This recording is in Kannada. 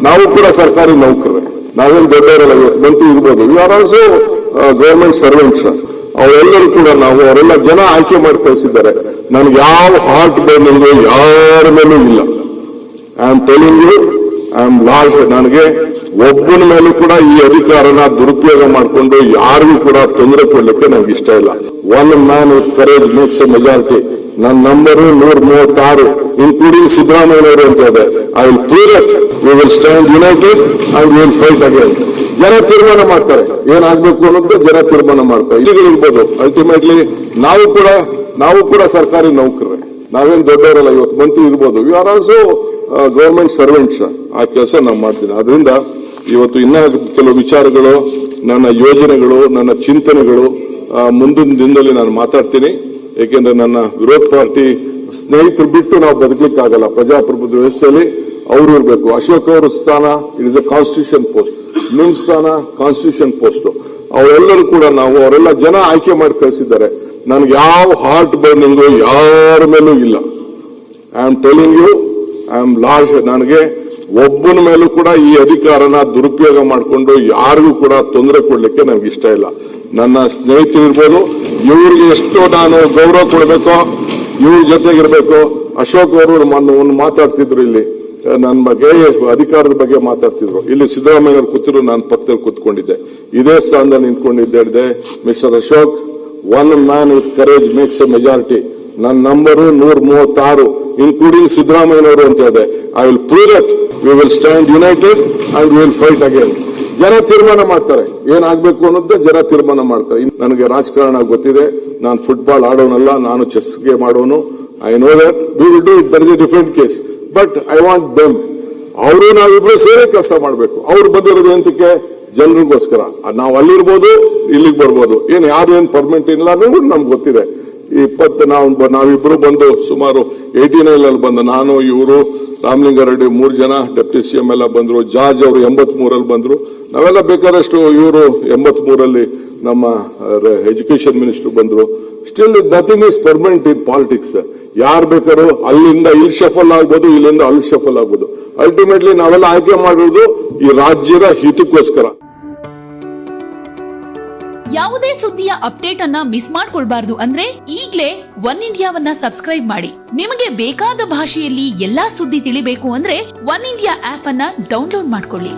ನಾವು ಕೂಡ ಸರ್ಕಾರಿ ನೌಕರರೇ, ನಾವೇನು ದೊಡ್ಡವರಲ್ಲ. ಇವತ್ತು ಮಂತ್ರಿ ಇರ್ಬೋದು, we are also government servants. ಅವರೆಲ್ಲರೂ ಕೂಡ ಅವರೆಲ್ಲ ಜನ ಆಯ್ಕೆ ಮಾಡಿ ಕಳಿಸಿದ್ದಾರೆ. ನನಗೆ ಯಾವ ಹಾರ್ಟ್ ಬರ್ನಿಂಗು ಯಾರ ಮೇಲೂ ಇಲ್ಲ. I am telling you, I am large. ನನಗೆ ಒಬ್ಬನ ಮೇಲೂ ಕೂಡ ಈ ಅಧಿಕಾರನ ದುರುಪಯೋಗ ಮಾಡಿಕೊಂಡು ಯಾರಿಗೂ ಕೂಡ ತೊಂದರೆ ಕೊಡ್ಲಿಕ್ಕೆ ನನಗೆ ಇಷ್ಟ ಇಲ್ಲ. One man with courage makes a majority. ನನ್ನ ನಂಬರು 136, ಇನ್ಕ್ಲೂಡಿಂಗ್ ಸಿದ್ದರಾಮಯ್ಯನವರು ಅಂತ ಇದೆ. I will prove it. We will stand united and we will fight again. ಜನ ತೀರ್ಮಾನ ಮಾಡ್ತಾರೆ, ಏನಾಗಬೇಕು ಅನ್ನೋದು ಜನ ತೀರ್ಮಾನ ಮಾಡ್ತಾರೆ. ಇರ್ಬೋದು, ಅಲ್ಟಿಮೇಟ್ಲಿ ನಾವು ಕೂಡ ಸರ್ಕಾರಿ ನೌಕರರೇ, ನಾವೇನು ದೊಡ್ಡವರಲ್ಲ. ಇವತ್ತು ಮಂತ್ರಿ ಇರ್ಬೋದು, we are also government servants. ಆ ಕೆಲಸ ನಾವು ಮಾಡ್ತೀನಿ. ಅದರಿಂದ ಇವತ್ತು ಇನ್ನ ಕೆಲವು ವಿಚಾರಗಳು, ನನ್ನ ಯೋಜನೆಗಳು, ನನ್ನ ಚಿಂತನೆಗಳು ಮುಂದಿನ ದಿನದಲ್ಲಿ ನಾನು ಮಾತಾಡ್ತೀನಿ. ಏಕೆಂದ್ರೆ ನನ್ನ ವಿರೋಧ ಪಾರ್ಟಿ ಸ್ನೇಹಿತರು ಬಿಟ್ಟು ನಾವು ಬದುಕಲಿಕ್ಕಾಗಲ್ಲ. ಪ್ರಜಾಪ್ರಭುತ್ವ ವ್ಯವಸ್ಥೆಯಲ್ಲಿ ಅವರು ಇರಬೇಕು. ಅಶೋಕ್ ಅವರ ಸ್ಥಾನ it is a constitution post, ನಿಮ್ಮ ಸ್ಥಾನ ಕಾನ್ಸ್ಟಿಟ್ಯೂಷನ್ ಪೋಸ್ಟ್. ಅವರೆಲ್ಲರೂ ಕೂಡ ಅವರೆಲ್ಲ ಜನ ಆಯ್ಕೆ ಮಾಡಿ ಕಳಿಸಿದ್ದಾರೆ. ನನಗೆ ಯಾವ ಹಾರ್ಟ್ ಬರ್ನಿಂಗು ಯಾರ ಮೇಲೂ ಇಲ್ಲ. I am telling you, I am large. ನನಗೆ ಒಬ್ಬನ ಮೇಲೂ ಕೂಡ ಈ ಅಧಿಕಾರನ ದುರುಪಯೋಗ ಮಾಡಿಕೊಂಡು ಯಾರಿಗೂ ಕೂಡ ತೊಂದರೆ ಕೊಡ್ಲಿಕ್ಕೆ ನನಗೆ ಇಷ್ಟ ಇಲ್ಲ. ನನ್ನ ಸ್ನೇಹಿತರು ಇರ್ಬೋದು, ಇವ್ರಿಗೆ ಎಷ್ಟು ನಾನು ಗೌರವ ಕೊಡಬೇಕೋ ಇವ್ರ ಜೊತೆಗಿರ್ಬೇಕು. ಅಶೋಕ್ ಅವರು ಒಂದು ಮಾತಾಡ್ತಿದ್ರು ಇಲ್ಲಿ ನನ್ನ ಬಗ್ಗೆ, ಅಧಿಕಾರದ ಬಗ್ಗೆ ಮಾತಾಡ್ತಿದ್ರು. ಇಲ್ಲಿ ಸಿದ್ದರಾಮಯ್ಯವ್ರು ಕೂತಿದ್ರು, ನಾನು ಪಕ್ಕದಲ್ಲಿ ಕೂತ್ಕೊಂಡಿದ್ದೆ, ಇದೇ ಸ್ಥಾನದಲ್ಲಿ ನಿಂತ್ಕೊಂಡಿದ್ದೆ. Mister Ashok, one man with courage makes a majority. ನನ್ನ ನಂಬರು 136, ಇನ್ಕ್ಲೂಡಿಂಗ್ ಸಿದ್ದರಾಮಯ್ಯನವರು ಅಂತ ಇದೆ. I will prove it. We will stand united and we will fight again. ಜನ ತೀರ್ಮಾನ ಮಾಡ್ತಾರೆ, ಏನಾಗಬೇಕು ಅನ್ನೋದು ಜನ ತೀರ್ಮಾನ ಮಾಡ್ತಾರೆ. ನನಗೆ ರಾಜಕಾರಣ ಗೊತ್ತಿದೆ. ನಾನು ಫುಟ್ಬಾಲ್ ಆಡೋನಲ್ಲ, ನಾನು ಚೆಸ್ ಗೇಮ್ ಆಡೋನು. I know that we will do it. That is a different case. But I want them. ಅವರು ನಾವಿಬ್ರು ಸೇರಿ ಕೆಲಸ ಮಾಡಬೇಕು. ಅವ್ರು ಬಂದಿರೋದು ಎಂತಕ್ಕೆ? ಜನರಿಗೋಸ್ಕರ. ನಾವು ಅಲ್ಲಿರ್ಬೋದು, ಇಲ್ಲಿಗೆ ಬರ್ಬೋದು. ಯಾರು ಪರ್ಮನೆಂಟ್ ಇಲ್ಲ ಅನ್ನೋದು ನಮ್ಗೆ ಗೊತ್ತಿದೆ. ನಾವಿಬ್ರು ಬಂದು ಸುಮಾರು 89 ಬಂದು, ನಾನು, ಇವರು, ರಾಮಲಿಂಗಾರೆಡ್ಡಿ 3 ಜನ, ಡೆಪ್ಟಿ ಸಿಎಂ ಎಲ್ಲ ಬಂದ್ರು. ಜಾರ್ಜ್ ಅವರು 83 ಬಂದ್ರು. ನಾವೆಲ್ಲ ಬೇಕಾದಷ್ಟು, ಇವರು 83 ನಮ್ಮ ಎಜುಕೇಶನ್ ಮಿನಿಸ್ಟರ್ ಬಂದ್ರು. Still nothing is permanent in politics. ಯಾರು ಬೇಕಾದ್ರೂ ಅಲ್ಲಿಂದ ಇಲ್ಲಿ ಶಫಲ್ ಆಗ್ಬೋದು, ಇಲ್ಲಿಂದ ಅಲ್ಲಿ ಶಫಲ್ ಆಗ್ಬೋದು. ಅಲ್ಟಿಮೇಟ್ಲಿ ನಾವೆಲ್ಲ ಆಯ್ಕೆ ಮಾಡಿರೋದು ಈ ರಾಜ್ಯದ ಹಿತಕ್ಕೋಸ್ಕರ. ಯಾವುದೇ ಸುದ್ದಿಯ ಅಪ್ಡೇಟ್ ಅನ್ನ ಮಿಸ್ ಮಾಡ್ಕೊಳ್ಬಾರ್ದು ಅಂದ್ರೆ ಈಗ್ಲೇ ಒನ್ ಇಂಡಿಯಾವನ್ನ ಸಬ್ಸ್ಕ್ರೈಬ್ ಮಾಡಿ. ನಿಮಗೆ ಬೇಕಾದ ಭಾಷೆಯಲ್ಲಿ ಎಲ್ಲಾ ಸುದ್ದಿ ತಿಳಿಬೇಕು ಅಂದ್ರೆ ಒನ್ ಇಂಡಿಯಾ ಆಪ್ ಅನ್ನ ಡೌನ್ಲೋಡ್ ಮಾಡ್ಕೊಳ್ಳಿ.